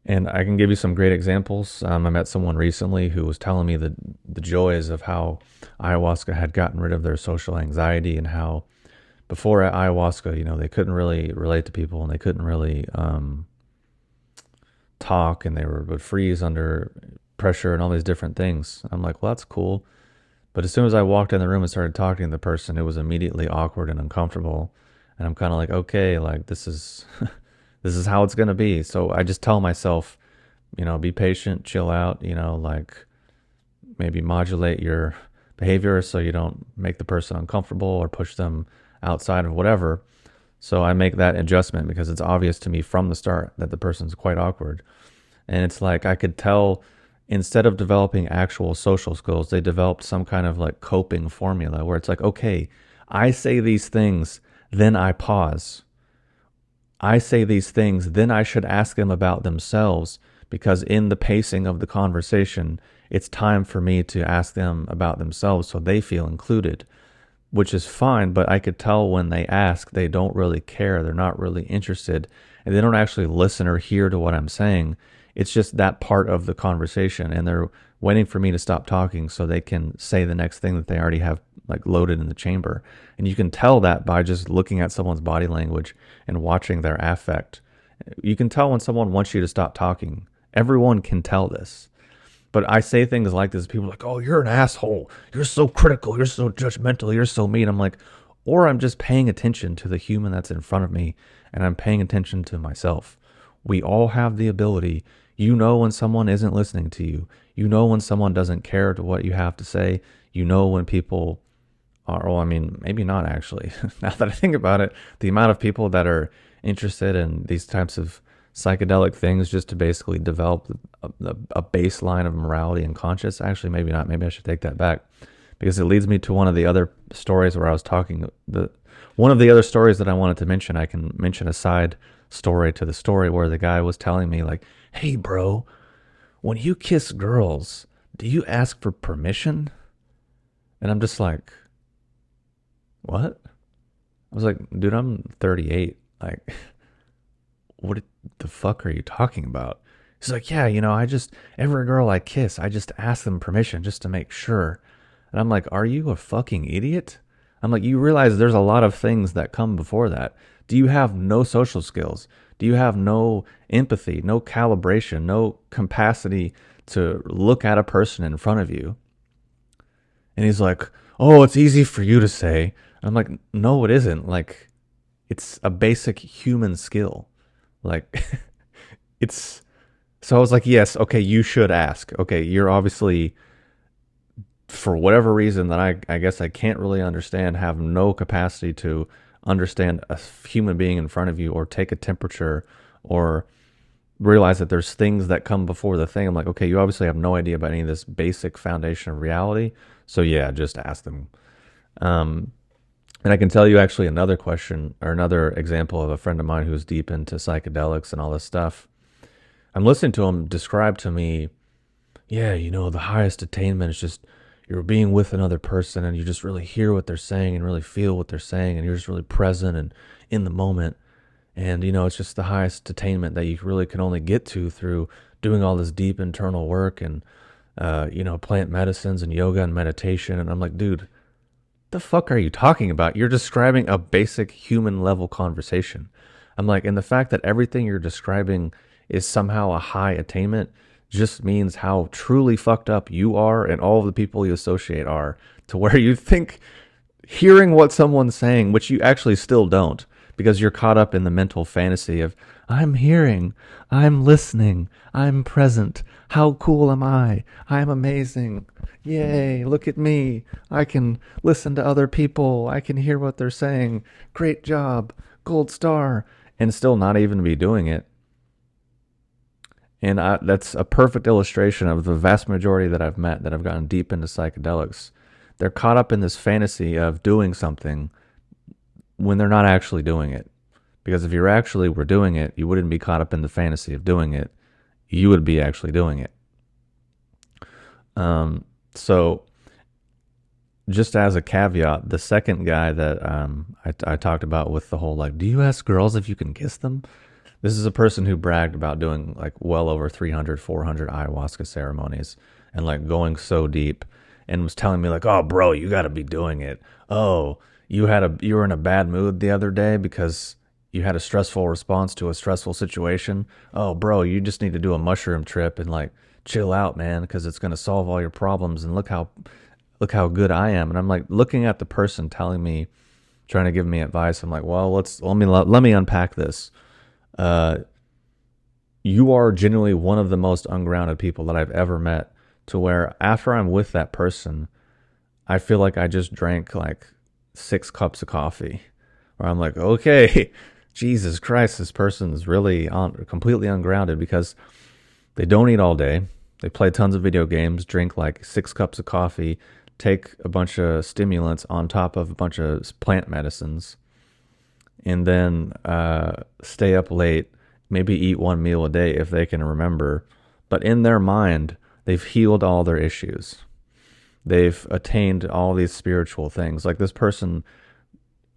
And I can give you some great examples. I met someone recently who was telling me the joys of how ayahuasca had gotten rid of their social anxiety, and how before ayahuasca, they couldn't really relate to people, and they couldn't really talk, and would freeze under pressure and all these different things. I'm like, well, that's cool. But as soon as I walked in the room and started talking to the person, it was immediately awkward and uncomfortable. And I'm kind of like, okay, like this is this is how it's gonna be. So I just tell myself, be patient, chill out, like maybe modulate your behavior so you don't make the person uncomfortable or push them outside of whatever. So I make that adjustment because it's obvious to me from the start that the person's quite awkward. And it's like I could tell, instead of developing actual social skills, they developed some kind of like coping formula where it's like, okay, I say these things, then I pause. I say these things, then I should ask them about themselves, because in the pacing of the conversation, it's time for me to ask them about themselves so they feel included, which is fine. But I could tell when they ask, they don't really care. They're not really interested, and they don't actually listen or hear to what I'm saying. It's just that part of the conversation, and they're waiting for me to stop talking so they can say the next thing that they already have like loaded in the chamber. And you can tell that by just looking at someone's body language and watching their affect. You can tell when someone wants you to stop talking. Everyone can tell this. But I say things like this, people are like, oh, you're an asshole. You're so critical. You're so judgmental. You're so mean. I'm like, or I'm just paying attention to the human that's in front of me, and I'm paying attention to myself. We all have the ability. You know when someone isn't listening to you. You know when someone doesn't care to what you have to say. You know when people are, well, I mean, maybe not actually. Now that I think about it, the amount of people that are interested in these types of psychedelic things just to basically develop a baseline of morality and conscience, actually, maybe not. Maybe I should take that back, because it leads me to one of the other stories where I was talking. One of the other stories that I wanted to mention, I can mention a side story to the story where the guy was telling me, like, hey, bro, when you kiss girls, do you ask for permission? And I'm just like, what? I was like, dude, I'm 38. Like, what the fuck are you talking about? He's like, yeah, every girl I kiss, I just ask them permission just to make sure. And I'm like, are you a fucking idiot? I'm like, you realize there's a lot of things that come before that. Do you have no social skills? Do you have no empathy, no calibration, no capacity to look at a person in front of you? And he's like, oh, it's easy for you to say. And I'm like, no, it isn't. Like, it's a basic human skill. Like, it's, so I was like, yes, okay, you should ask. Okay, you're obviously, for whatever reason that I guess I can't really understand, have no capacity to understand a human being in front of you, or take a temperature, or realize that there's things that come before the thing. I'm like, okay, you obviously have no idea about any of this basic foundation of reality. So yeah, just ask them. Um, and I can tell you actually another question, or another example of a friend of mine who's deep into psychedelics and all this stuff. I'm listening to him describe to me, yeah, the highest attainment is just you're being with another person, and you just really hear what they're saying and really feel what they're saying, and you're just really present and in the moment. And, it's just the highest attainment that you really can only get to through doing all this deep internal work and, plant medicines and yoga and meditation. And I'm like, dude, the fuck are you talking about? You're describing a basic human level conversation. I'm like, and the fact that everything you're describing is somehow a high attainment just means how truly fucked up you are and all of the people you associate are, to where you think hearing what someone's saying, which you actually still don't, because you're caught up in the mental fantasy of, I'm hearing, I'm listening, I'm present. How cool am I? I'm amazing. Yay, look at me. I can listen to other people. I can hear what they're saying. Great job. Gold star. And still not even be doing it. And that's a perfect illustration of the vast majority that I've met that have gotten deep into psychedelics. They're caught up in this fantasy of doing something when they're not actually doing it. Because if you actually were doing it, you wouldn't be caught up in the fantasy of doing it. You would be actually doing it. So just as a caveat, the second guy that I talked about with the whole, like, do you ask girls if you can kiss them? This is a person who bragged about doing like well over 300, 400 ayahuasca ceremonies and like going so deep, and was telling me like, "Oh, bro, you got to be doing it. Oh, you were in a bad mood the other day because you had a stressful response to a stressful situation. Oh, bro, you just need to do a mushroom trip and like chill out, man, because it's going to solve all your problems, and look how good I am." And I'm like looking at the person telling me, trying to give me advice. I'm like, "Well, let me unpack this. Uh you are genuinely one of the most ungrounded people that I've ever met, to where after I'm with that person, I feel like I just drank like 6 cups of coffee. Where I'm like, okay, Jesus Christ, this person is really completely ungrounded, because they don't eat all day. They play tons of video games, drink like 6 cups of coffee, take a bunch of stimulants on top of a bunch of plant medicines, and then stay up late, maybe eat one meal a day if they can remember. But in their mind, they've healed all their issues. They've attained all these spiritual things. Like this person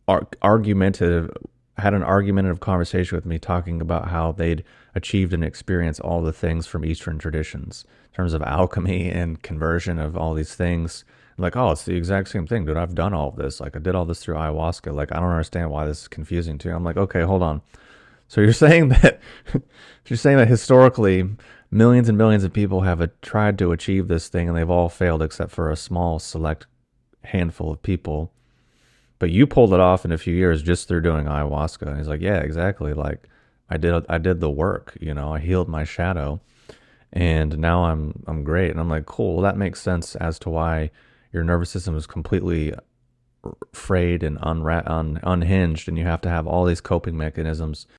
argumentative had an argumentative conversation with me, talking about how they'd achieved and experienced all the things from Eastern traditions in terms of alchemy and conversion of all these things. I'm like, oh, it's the exact same thing, dude. I've done all of this. Like, I did all this through ayahuasca. Like, I don't understand why this is confusing to you. I'm like, okay, hold on. So you're saying that you're saying that historically millions and millions of people have tried to achieve this thing, and they've all failed except for a small select handful of people. But you pulled it off in a few years just through doing ayahuasca. And he's like, yeah, exactly. Like I did the work, you know, I healed my shadow, and now I'm great. And I'm like, cool. Well, that makes sense as to why your nervous system is completely frayed and unhinged, and you have to have all these coping mechanisms